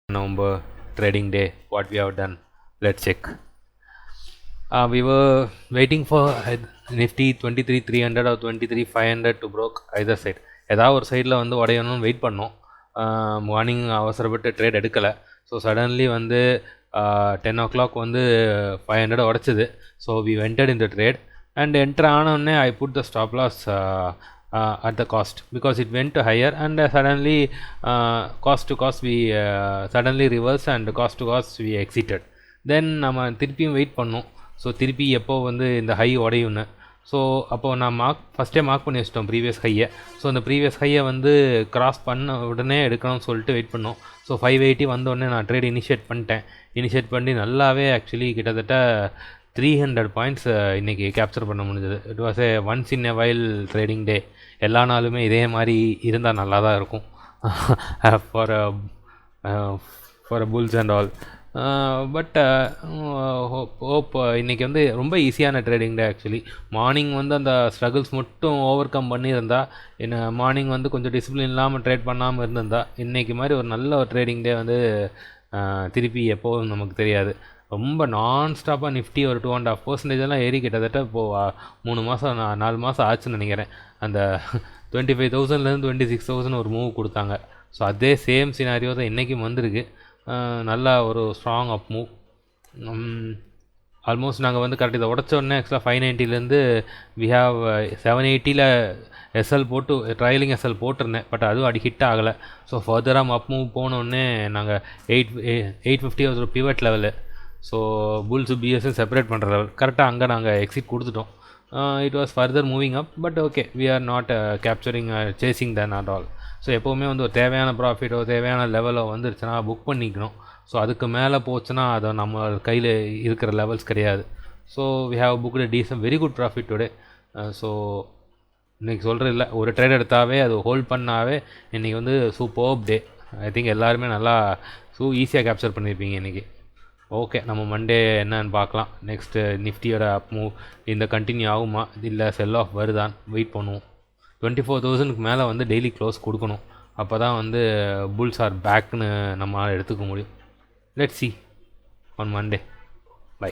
November trading day, what we have done. Let's check. We were waiting for Nifty 23,300 or 23,500 to broke either side. ஏதாவது ஒரு சைடில் வந்து உடையணும்னு wait பண்ணோம். Morning அவசரப்பட்டு ட்ரேட் எடுக்கலை. ஸோ சடன்லி வந்து 10 o'clock வந்து 500 உடச்சிது. So we wented in the trade and enter ஆனோடனே I put the stop loss at the cost because it went higher and suddenly cost to cost we suddenly reverse and cost to cost we exited. Then நம்ம திருப்பியும் wait பண்ணோம். So திருப்பி எப்போ வந்து இந்த high உடையும்னு. So அப்போது நான் ஃபஸ்ட்டே மார்க் பண்ணி வச்சிட்டோம் ப்ரீவியஸ் ஹையை. ஸோ அந்த ப்ரீவியஸ் ஹையை வந்து கிராஸ் பண்ண உடனே எடுக்கணும்னு சொல்லிட்டு வெயிட் பண்ணோம். ஸோ 580 வந்தோடனே நான் ட்ரேட் இனிஷியேட் பண்ணி நல்லாவே ஆக்சுவலி கிட்டத்தட்ட 300 பாயிண்ட்ஸ் இன்றைக்கி கேப்சர் பண்ண முடிஞ்சது. It was a once in a while trading day. எல்லா நாளுமே இதே மாதிரி இருந்தால் நல்லா தான் இருக்கும் for bulls and all. But hope இன்றைக்கி வந்து ரொம்ப ஈஸியான ட்ரேடிங் டே ஆக்சுவலி. மார்னிங் வந்து அந்த ஸ்ட்ரகிள்ஸ் மட்டும் ஓவர் கம் பண்ணியிருந்தா, என்ன மார்னிங் வந்து கொஞ்சம் டிசிப்ளின் இல்லாமல் ட்ரேட் பண்ணாமல் இருந்திருந்தா இன்றைக்கி மாதிரி ஒரு நல்ல ஒரு ட்ரேடிங் டே வந்து திருப்பி எப்போவும் நமக்கு தெரியாது. ரொம்ப நான்ஸ்டாப்பாக நிஃப்டி ஒரு 2.5% ஏறி கிட்டத்தட்ட இப்போது 3 மாதம் 4 மாதம் ஆச்சுன்னு நினைக்கிறேன். அந்த 25,000லேருந்து 26,000 ஒரு மூவ் கொடுத்தாங்க. ஸோ அதே சேம் சினாரியோ தான் இன்றைக்கும் வந்திருக்கு. நல்லா ஒரு ஸ்ட்ராங் அப் மூவ். ஆல்மோஸ்ட் நாங்கள் வந்து கரெக்ட் இதை உடச்சோடனே ஆக்சுவலாக 590லேருந்து வி ஹாவ் 780ல் எஸ்எல் போட்டு ட்ரையலிங் எஸ்எல் போட்டிருந்தேன். பட் அதுவும் அடி ஹிட் ஆகலை. ஸோ ஃபர்தராக அப் மூவ் போனோடனே நாங்கள் 850 ஒரு பிவட் லெவலு. ஸோ புல்ஸு பிஎஸ்ஸும் செப்பரேட் பண்ணுற லெவல் கரெக்டாக அங்கே நாங்கள் எக்ஸிட் கொடுத்துட்டோம். It was further moving up. But okay, we are not capturing chasing then at all. So எப்போவுமே வந்து ஒரு தேவையான ப்ராஃபிட்டோ தேவையான லெவலோ வந்துருச்சுன்னா புக் பண்ணிக்கணும். ஸோ அதுக்கு மேலே போச்சுன்னா அதை நம்ம கையில் இருக்கிற லெவல்ஸ் கிடையாது. So we have booked decent very good profit today. So இன்றைக்கி சொல்கிறது இல்லை, ஒரு ட்ரேட் எடுத்தாவே அது ஹோல்ட் பண்ணாவே இன்றைக்கி வந்து சூப்பர் டே. ஐ திங்க் எல்லாருமே நல்லா ஈஸியாக கேப்சர் பண்ணியிருப்பீங்க இன்றைக்கி. ஓகே, நம்ம மண்டே என்னன்னு பார்க்கலாம். நெக்ஸ்ட்டு நிஃப்டியோட அப் மூவ் இந்த கண்டினியூ ஆகுமா இல்லை செல் ஆஃப் வருதான்னு வெயிட் பண்ணுவோம். 24,000க்கு மேலே வந்து டெய்லி க்ளோஸ் கொடுக்கணும். அப்போ தான் வந்து புல்ஸ் ஆர் பேக்னு நம்மளால் எடுத்துக்க முடியும். Let's see on Monday. By.